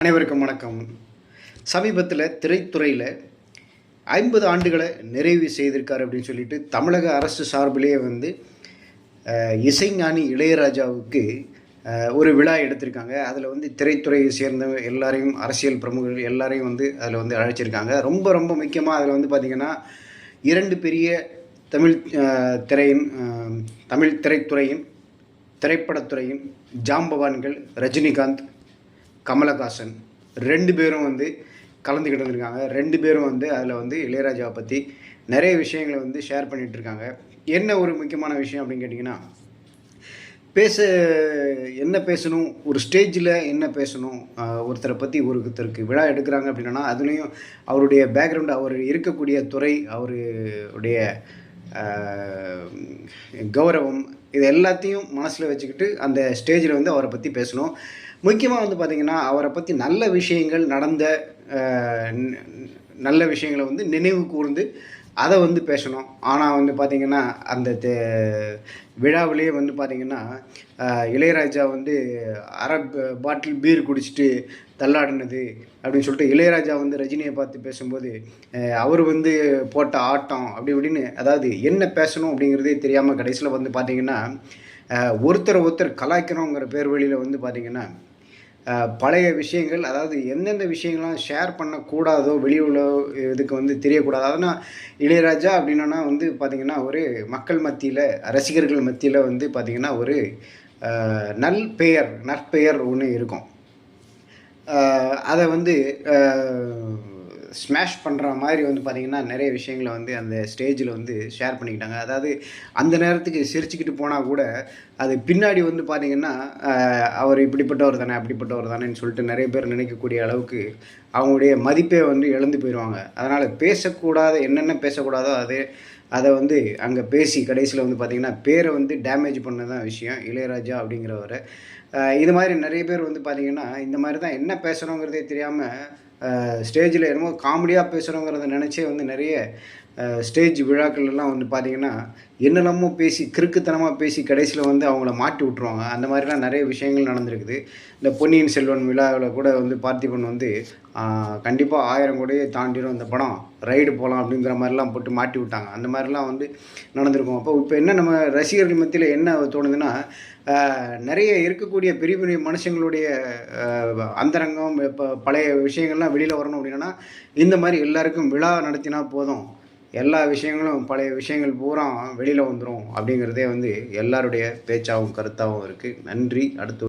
அனைவருக்கும் வணக்கம். சமீபத்தில் திரைத்துறையில் 50 ஆண்டுகளை நிறைவு செய்திருக்கார் அப்படின்னு சொல்லிட்டு தமிழக அரசு சார்பிலேயே இசைஞானி இளையராஜாவுக்கு ஒரு விழா எடுத்திருக்காங்க. அதில் திரைத்துறையை சேர்ந்த எல்லாரையும், அரசியல் பிரமுகர்கள் எல்லாரையும் அதில் அழைச்சிருக்காங்க. ரொம்ப ரொம்ப முக்கியமாக அதில் பார்த்திங்கன்னா 2 பெரிய தமிழ் திரைத்துறையின் திரைப்படத்துறையின் ஜாம்பவான்கள் ரஜினிகாந்த், கமலஹாசன் 2 பேரும் கலந்துக்கிட்டு வந்திருக்காங்க. 2 பேரும் அதில் இளையராஜாவை பற்றி நிறைய விஷயங்களை ஷேர் பண்ணிகிட்டு இருக்காங்க. என்ன ஒரு முக்கியமான விஷயம் அப்படின்னு கேட்டிங்கன்னா, என்ன பேசணும், ஒரு ஸ்டேஜில் என்ன பேசணும், ஒருத்தரை பற்றி ஒருத்தருக்கு விழா எடுக்கிறாங்க அப்படின்னா அதுலேயும் அவருடைய பேக்ரவுண்டு, அவர் இருக்கக்கூடிய துறை, அவருடைய கௌரவம், இது எல்லாத்தையும் மனசில் வச்சுக்கிட்டு அந்த ஸ்டேஜில் அவரை பற்றி பேசணும். முக்கியமாக பார்த்திங்கன்னா அவரை பற்றி நல்ல விஷயங்கள் நடந்த நல்ல விஷயங்களை நினைவு கூர்ந்து அதை பேசணும். ஆனால் பார்த்திங்கன்னா அந்த விழாவிலே பார்த்திங்கன்னா இளையராஜா அரை பாட்டில் பீர் குடிச்சிட்டு தள்ளாடினது அப்படின்னு சொல்லிட்டு இளையராஜா ரஜினியை பார்த்து பேசும்போது அவர் போட்ட ஆட்டம் அப்படி இப்படின்னு, அதாவது என்ன பேசணும் அப்படிங்கிறதே தெரியாமல் கடைசியில் பார்த்திங்கன்னா ஒருத்தர் கலாய்க்கிறோங்கிற பேர் வழியில் பார்த்திங்கன்னா பழைய விஷயங்கள், அதாவது எந்தெந்த விஷயங்கள்லாம் ஷேர் பண்ணக்கூடாதோ, வெளியுள்ள இதுக்கு தெரியக்கூடாது. அதனால் இளையராஜா அப்படின்னா பார்த்திங்கன்னா ஒரு மக்கள் மத்தியில், ரசிகர்கள் மத்தியில் பார்த்திங்கன்னா ஒரு நற்பெயர் ஒன்று இருக்கும். அதை ஸ்மாஷ் பண்ணுற மாதிரி பார்த்திங்கன்னா நிறைய விஷயங்களை அந்த ஸ்டேஜில் ஷேர் பண்ணிக்கிட்டாங்க. அதாவது அந்த நேரத்துக்கு சிரிச்சுக்கிட்டு போனால் கூட அது பின்னாடி பார்த்திங்கன்னா அவர் இப்படிப்பட்டவர் தானே, அப்படிப்பட்டவர் தானேன்னு சொல்லிட்டு நிறைய பேர் நினைக்கக்கூடிய அளவுக்கு அவங்களுடைய மதிப்பே இழந்து போயிடுவாங்க. அதனால் என்னென்ன பேசக்கூடாதோ அதை அங்கே பேசி கடைசியில் பார்த்திங்கன்னா பேரை டேமேஜ் பண்ண தான் விஷயம் இளையராஜா அப்படிங்கிறவரை. இது மாதிரி நிறைய பேர் பார்த்திங்கன்னா இந்த மாதிரி தான் என்ன பேசணுங்கிறதே தெரியாமல் ஸ்டேஜில் என்னமோ காமெடியாக பேசுகிறோங்கிறத நினச்சே நிறைய ஸ்டேஜ் விழாக்கள்லாம் பார்த்திங்கன்னா என்னெல்லாமோ பேசி, கிறுக்குத்தனமாக பேசி கடைசியில் அவங்கள மாட்டி விட்ருவாங்க. அந்த மாதிரிலாம் நிறைய விஷயங்கள் நடந்திருக்குது. இந்த பொன்னியின் செல்வன் விழாவில் கூட பார்த்திபன் கண்டிப்பாக 1000 கோடியை தாண்டிடும் இந்த படம், ரைடு போகலாம் அப்படிங்கிற மாதிரிலாம் போட்டு மாட்டி விட்டாங்க. அந்த மாதிரிலாம் நடந்திருக்கும். அப்போ இப்போ என்ன நம்ம ரசிகர்கள் மத்தியில் என்ன தோணுதுன்னா, நிறைய இருக்கக்கூடிய பெரிய பெரிய மனுஷங்களுடைய அந்தரங்கம், இப்போ பழைய விஷயங்கள்லாம் வெளியில் வரணும் அப்படின்னா இந்த மாதிரி எல்லாருக்கும் விழா நடத்தினா போதும், எல்லா விஷயங்களும் பழைய விஷயங்கள் பூரா வெளியில் வந்துடும் அப்படிங்கிறதே எல்லாருடைய பேச்சாகவும் கருத்தாகவும் இருக்குது. நன்றி. அடுத்து